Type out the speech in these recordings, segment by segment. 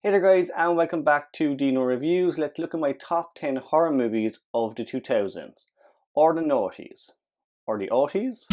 Hey there guys, and welcome back to Dino Reviews. Let's look at my top 10 horror movies of the 2000s. Or the noughties. Or the aughties.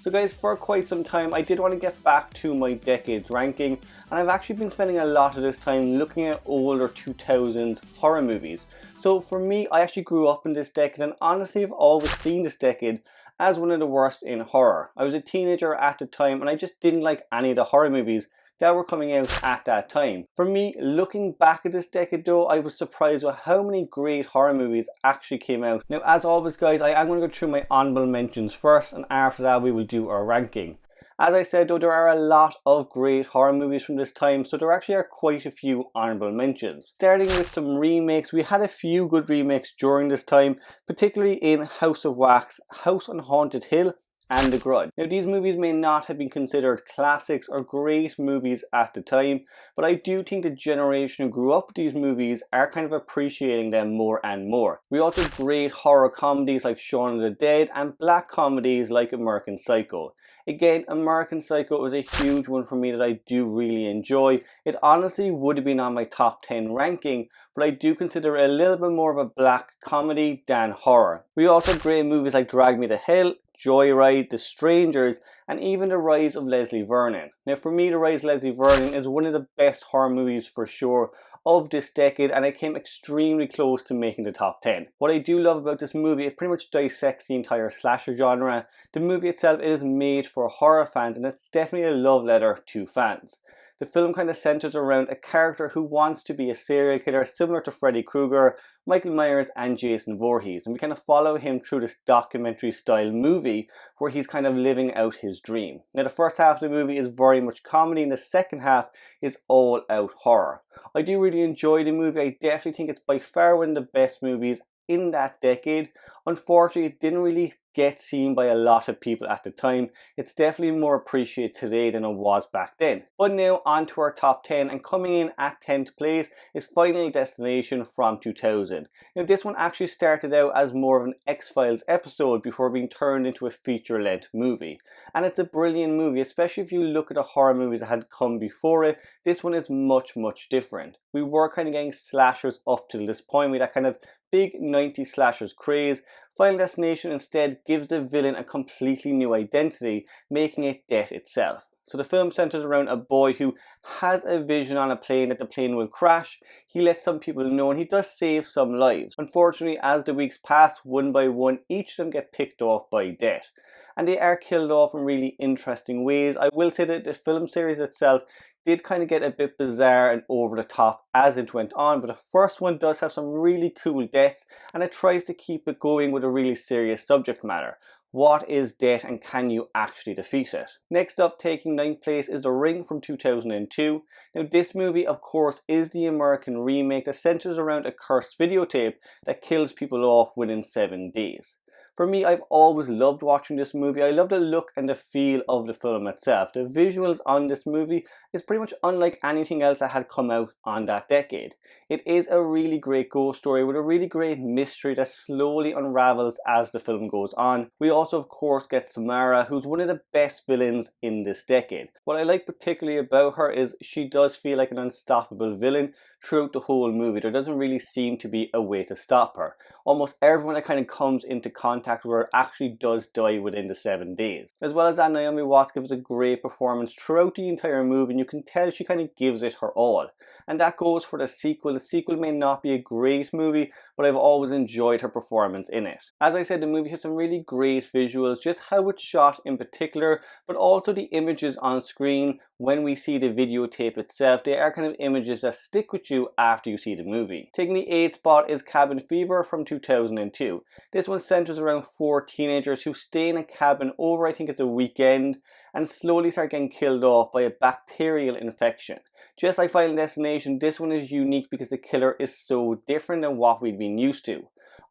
So guys, for quite some time I did want to get back to my decades ranking, and I've actually been spending a lot of this time looking at older 2000s horror movies. So for me, I actually grew up in this decade, and honestly I've always seen this decade as one of the worst in horror. I was a teenager at the time and I just didn't like any of the horror movies that were coming out at that time. For me, looking back at this decade though, I was surprised with how many great horror movies actually came out. Now as always guys, I am going to go through my honorable mentions first, and after that we will do our ranking. As I said though, there are a lot of great horror movies from this time, so there actually are quite a few honourable mentions. Starting with some remakes, we had a few good remakes during this time, particularly in House of Wax, House on Haunted Hill, and The Grudge. Now these movies may not have been considered classics or great movies at the time, but I do think the generation who grew up with these movies are kind of appreciating them more and more. We also have great horror comedies like Shaun of the Dead and black comedies like American Psycho. Again, American Psycho was a huge one for me that I do really enjoy. It honestly would have been on my top 10 ranking, but I do consider it a little bit more of a black comedy than horror. We also have great movies like Drag Me to Hell, Joyride, The Strangers, and even The Rise of Leslie Vernon. Now for me, The Rise of Leslie Vernon is one of the best horror movies for sure of this decade, and it came extremely close to making the top 10. What I do love about this movie, it pretty much dissects the entire slasher genre. The movie itself is made for horror fans, and it's definitely a love letter to fans. The film kind of centers around a character who wants to be a serial killer similar to Freddy Krueger, Michael Myers and Jason Voorhees, and we kind of follow him through this documentary style movie where he's kind of living out his dream. Now the first half of the movie is very much comedy and the second half is all out horror. I do really enjoy the movie. I definitely think it's by far one of the best movies in that decade. Unfortunately, it didn't really get seen by a lot of people at the time. It's definitely more appreciated today than it was back then. But now on to our top 10, and coming in at 10th place is Final Destination from 2000. Now this one actually started out as more of an X-Files episode before being turned into a feature-length movie. And it's a brilliant movie, especially if you look at the horror movies that had come before it. This one is much different. We were kind of getting slashers up to this point with that kind of big 90s slashers craze. Final Destination instead gives the villain a completely new identity, making it death itself. So the film centers around a boy who has a vision on a plane that the plane will crash. He lets some people know and he does save some lives. Unfortunately, as the weeks pass, one by one, each of them get picked off by death. And they are killed off in really interesting ways. I will say that the film series itself did kind of get a bit bizarre and over the top as it went on, but the first one does have some really cool deaths, and it tries to keep it going with a really serious subject matter. What is death and can you actually defeat it? Next up, taking 9th place, is The Ring from 2002. Now this movie of course is the American remake that centers around a cursed videotape that kills people off within 7 days. For me, I've always loved watching this movie. I love the look and the feel of the film itself. The visuals on this movie is pretty much unlike anything else that had come out on that decade. It is a really great ghost story with a really great mystery that slowly unravels as the film goes on. We also of course get Samara, who's one of the best villains in this decade. What I like particularly about her is she does feel like an unstoppable villain throughout the whole movie. There doesn't really seem to be a way to stop her. Almost everyone that kind of comes into contact with her actually does die within the 7 days. As well as that, Naomi Watts gives a great performance throughout the entire movie, and you can tell she kind of gives it her all. And that goes for the sequel. The sequel may not be a great movie, but I've always enjoyed her performance in it. As I said, the movie has some really great visuals, just how it's shot in particular, but also the images on screen when we see the videotape itself. They are kind of images that stick with you after you see the movie. Taking the 8th spot is Cabin Fever from 2002. This one centers around 4 teenagers who stay in a cabin over, I think it's a weekend, and slowly start getting killed off by a bacterial infection. Just like Final Destination, this one is unique because the killer is so different than what we've been used to.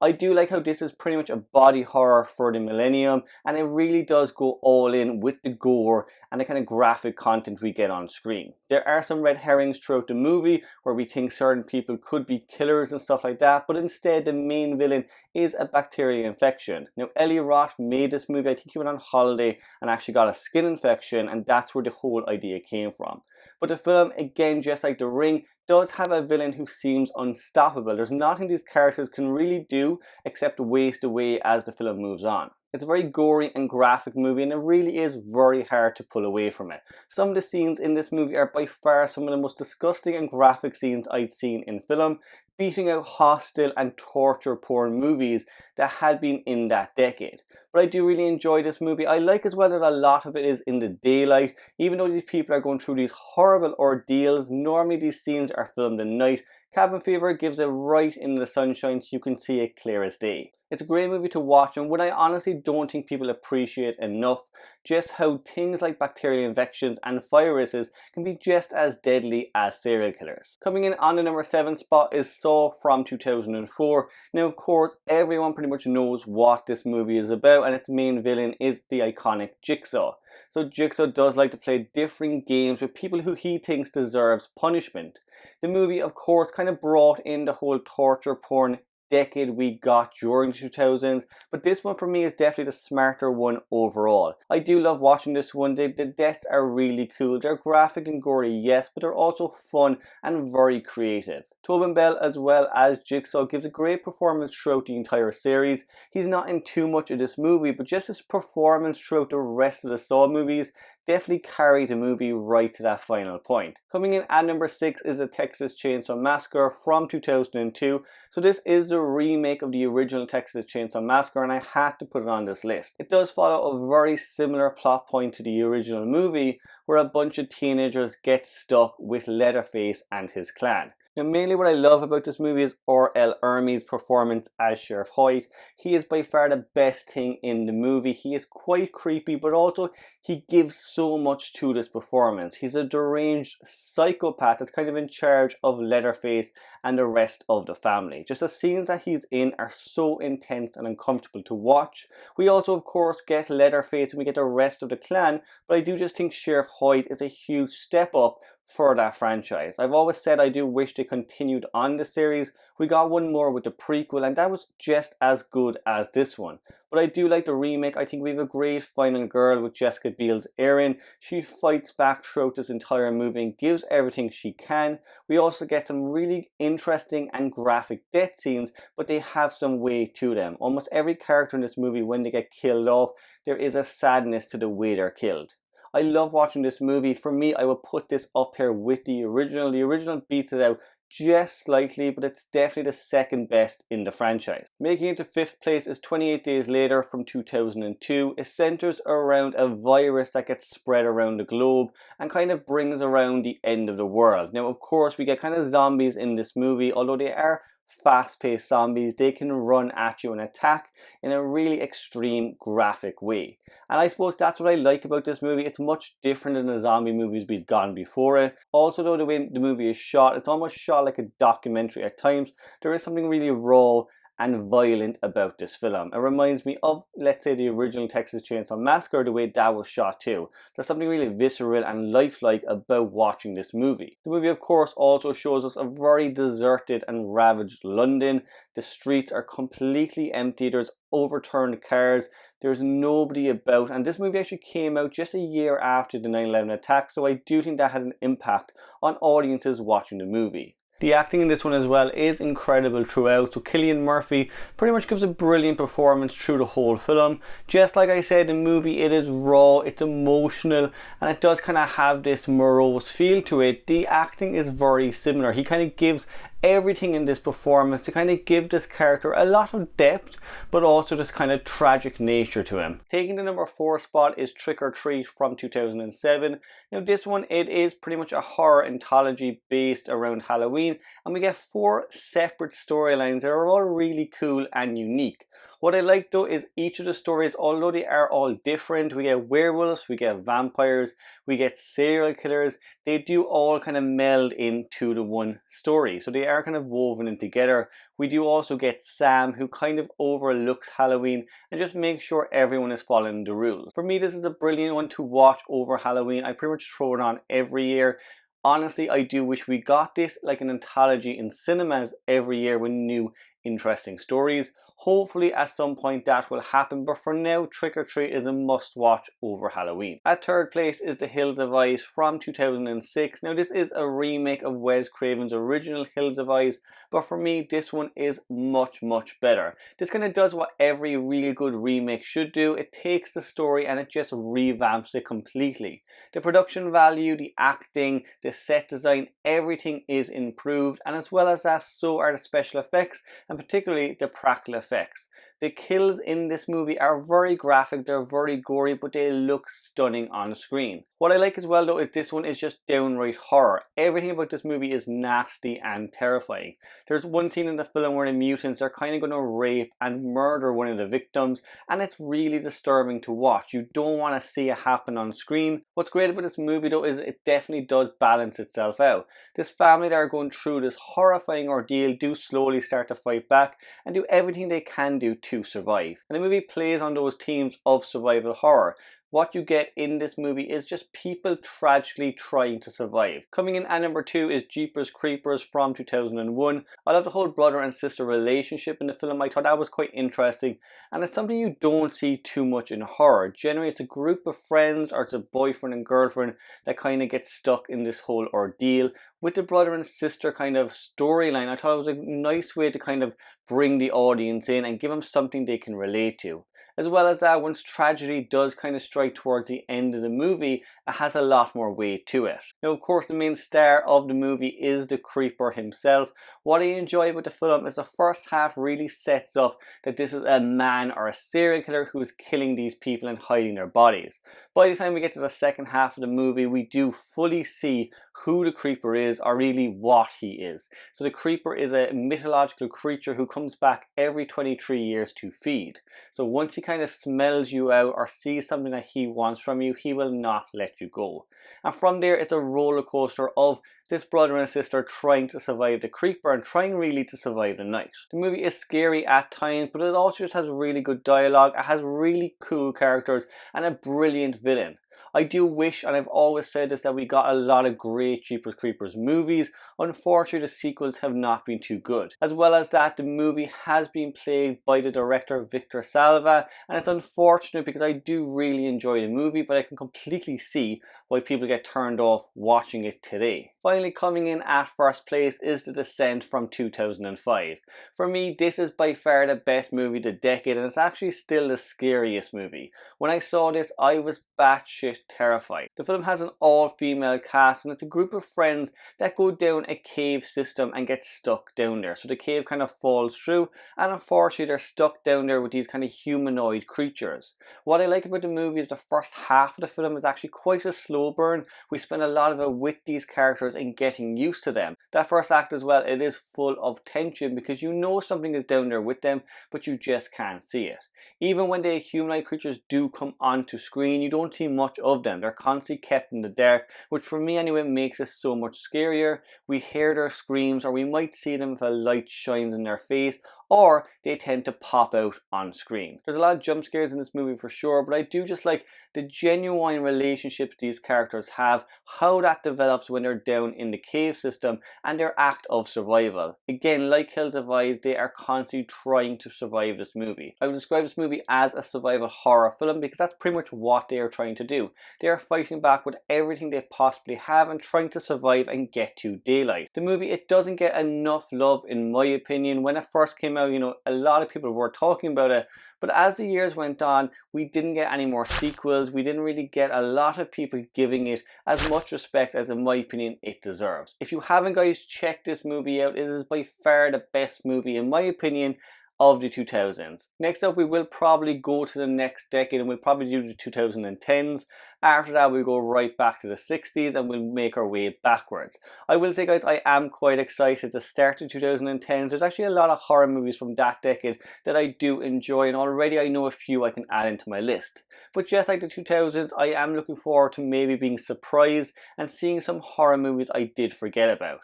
I do like how this is pretty much a body horror for the millennium, and it really does go all in with the gore and the kind of graphic content we get on screen. There are some red herrings throughout the movie where we think certain people could be killers and stuff like that, but instead the main villain is a bacterial infection. Now, Eli Roth made this movie, I think he went on holiday and actually got a skin infection, and that's where the whole idea came from. But the film, again, just like The Ring, does have a villain who seems unstoppable. There's nothing these characters can really do except waste away as the film moves on. It's a very gory and graphic movie, and it really is very hard to pull away from it. Some of the scenes in this movie are by far some of the most disgusting and graphic scenes I'd seen in film, beating out hostile and torture porn movies that had been in that decade. But I do really enjoy this movie. I like as well that a lot of it is in the daylight. Even though these people are going through these horrible ordeals, normally these scenes are filmed at night. Cabin Fever gives it right in the sunshine so you can see it clear as day. It's a great movie to watch, and what I honestly don't think people appreciate enough, just how things like bacterial infections and viruses can be just as deadly as serial killers. Coming in on the number 7 spot is Saw from 2004. Now, of course, everyone pretty much knows what this movie is about, and its main villain is the iconic Jigsaw. So Jigsaw does like to play different games with people who he thinks deserves punishment. The movie, of course, kind of brought in the whole torture porn decade we got during the 2000s, but this one for me is definitely the smarter one overall. I do love watching this one. The deaths are really cool. They're graphic and gory, yes, but they're also fun and very creative. Tobin Bell, as well as Jigsaw, gives a great performance throughout the entire series. He's not in too much of this movie, but just his performance throughout the rest of the Saw movies definitely carried the movie right to that final point. Coming in at number 6 is the Texas Chainsaw Massacre from 2002. So this is the remake of the original Texas Chainsaw Massacre, and I had to put it on this list. It does follow a very similar plot point to the original movie, where a bunch of teenagers get stuck with Leatherface and his clan. Now, mainly what I love about this movie is R.L. Ermey's performance as Sheriff Hoyt. He is by far the best thing in the movie. He is quite creepy, but also he gives so much to this performance. He's a deranged psychopath that's kind of in charge of Leatherface and the rest of the family. Just the scenes that he's in are so intense and uncomfortable to watch. We also, of course, get Leatherface and we get the rest of the clan, but I do just think Sheriff Hoyt is a huge step up for that franchise. I've always said I do wish they continued on the series. We got one more with the prequel, and that was just as good as this one. But I do like the remake. I think we have a great final girl with Jessica Biel's Erin. She fights back throughout this entire movie and gives everything she can. We also get some really interesting and graphic death scenes, but they have some weight to them. Almost every character in this movie, when they get killed off, there is a sadness to the way they're killed. I love watching this movie. For me, I would put this up here with the original. The original beats it out just slightly, but it's definitely the second best in the franchise. Making it to 5th place is 28 Days Later from 2002. It centers around a virus that gets spread around the globe and kind of brings around the end of the world. Now, of course, we get kind of zombies in this movie, although they are fast-paced zombies. They can run at you and attack in a really extreme graphic way, and I suppose that's what I like about this movie. It's much different than the zombie movies we'd gone before it. Also, though, the way the movie is shot, it's almost shot like a documentary at times. There is something really raw and violent about this film. It reminds me of, let's say, the original Texas Chainsaw Massacre, the way that was shot too. There's something really visceral and lifelike about watching this movie. The movie, of course, also shows us a very deserted and ravaged London. The streets are completely empty. There's overturned cars. There's nobody about, and this movie actually came out just a year after the 9/11 attack, so I do think that had an impact on audiences watching the movie. The acting in this one as well is incredible throughout. So Cillian Murphy pretty much gives a brilliant performance through the whole film. Just like I said, the movie, it is raw, it's emotional, and it does kind of have this morose feel to it. The acting is very similar. He kind of gives everything in this performance to kind of give this character a lot of depth, but also this kind of tragic nature to him. Taking the number 4 spot is Trick or Treat from 2007. Now this one, it is pretty much a horror anthology based around Halloween, and we get 4 separate storylines that are all really cool and unique. What I like though is each of the stories, although they are all different, we get werewolves, we get vampires, we get serial killers, they do all kind of meld into the one story. So they are kind of woven in together. We do also get Sam, who kind of overlooks Halloween and just makes sure everyone is following the rules. For me, this is a brilliant one to watch over Halloween. I pretty much throw it on every year. Honestly, I do wish we got this like an anthology in cinemas every year with new interesting stories. Hopefully at some point that will happen, but for now, Trick or Treat is a must watch over Halloween. At third place is The Hills of Ice from 2006. Now this is a remake of Wes Craven's original Hills of Ice, but for me this one is much better. This kind of does what every really good remake should do. It takes the story and it just revamps it completely. The production value, the acting, the set design, everything is improved, and as well as that, so are the special effects, and particularly the practical effects. The kills in this movie are very graphic, they're very gory, but they look stunning on screen. What I like as well though is this one is just downright horror. Everything about this movie is nasty and terrifying. There's one scene in the film where the mutants are kind of going to rape and murder one of the victims, and it's really disturbing to watch. You don't want to see it happen on screen. What's great about this movie though is it definitely does balance itself out. This family that are going through this horrifying ordeal do slowly start to fight back and do everything they can do to survive. And the movie plays on those themes of survival horror. What you get in this movie is just people tragically trying to survive. Coming in at number 2 is Jeepers Creepers from 2001. I love the whole brother and sister relationship in the film. I thought that was quite interesting, and it's something you don't see too much in horror. Generally it's a group of friends or it's a boyfriend and girlfriend that kind of get stuck in this whole ordeal. With the brother and sister kind of storyline, I thought it was a nice way to kind of bring the audience in and give them something they can relate to. As well as that, once tragedy does kind of strike towards the end of the movie, it has a lot more weight to it. Now of course the main star of the movie is the creeper himself. What I enjoy about the film is the first half really sets up that this is a man or a serial killer who is killing these people and hiding their bodies. By the time we get to the second half of the movie, we do fully see who the creeper is, or really what he is. So the creeper is a mythological creature who comes back every 23 years to feed. So once he kind of smells you out or sees something that he wants from you, he will not let you go. And from there, it's a roller coaster of this brother and sister trying to survive the creeper and trying really to survive the night. The movie is scary at times, but it also just has really good dialogue. It has really cool characters and a brilliant villain. I do wish, and I've always said this, that we got a lot of great Jeepers Creepers movies. Unfortunately, the sequels have not been too good. As well as that, the movie has been played by the director Victor Salva, and it's unfortunate because I do really enjoy the movie, but I can completely see why people get turned off watching it today. Finally, coming in at first place is The Descent from 2005. For me, this is by far the best movie of the decade, and it's actually still the scariest movie. When I saw this, I was batshit terrified. The film has an all-female cast, and it's a group of friends that go down a cave system and get stuck down there. So the cave kind of falls through, and unfortunately they're stuck down there with these kind of humanoid creatures. What I like about the movie is the first half of the film is actually quite a slow burn. We spend a lot of it with these characters and getting used to them. That first act as well, it is full of tension because you know something is down there with them, but you just can't see it. Even when the humanoid creatures do come onto screen, you don't see much of them. They're constantly kept in the dark, which for me anyway makes it so much scarier. We hear their screams, or we might see them if a light shines in their face, or they tend to pop out on screen. There's a lot of jump scares in this movie for sure, but I do just like the genuine relationships these characters have, how that develops when they're down in the cave system, and their act of survival. Again, like Hills of Ice, they are constantly trying to survive this movie. I would describe this movie as a survival horror film because that's pretty much what they are trying to do. They are fighting back with everything they possibly have and trying to survive and get to daylight. The movie, it doesn't get enough love in my opinion. When it first came out, you know, a lot of people were talking about it, but as the years went on, we didn't get any more sequels. We didn't really get a lot of people giving it as much respect as, in my opinion, it deserves. If you haven't, guys, check this movie out. It is by far the best movie, in my opinion, of the 2000s. Next up, we will probably go to the next decade and we'll probably do the 2010s. After that, we'll go right back to the 60s and we'll make our way backwards. I will say, guys, I am quite excited to start the 2010s. There's actually a lot of horror movies from that decade that I do enjoy, and already I know a few I can add into my list. But just like the 2000s, I am looking forward to maybe being surprised and seeing some horror movies I did forget about.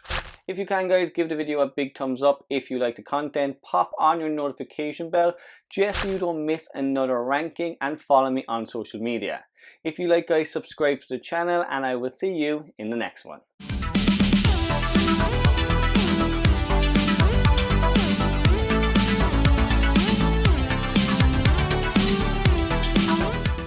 If you can, guys, give the video a big thumbs up if you like the content, pop on your notification bell just so you don't miss another ranking, and follow me on social media. If you like, guys, subscribe to the channel and I will see you in the next one.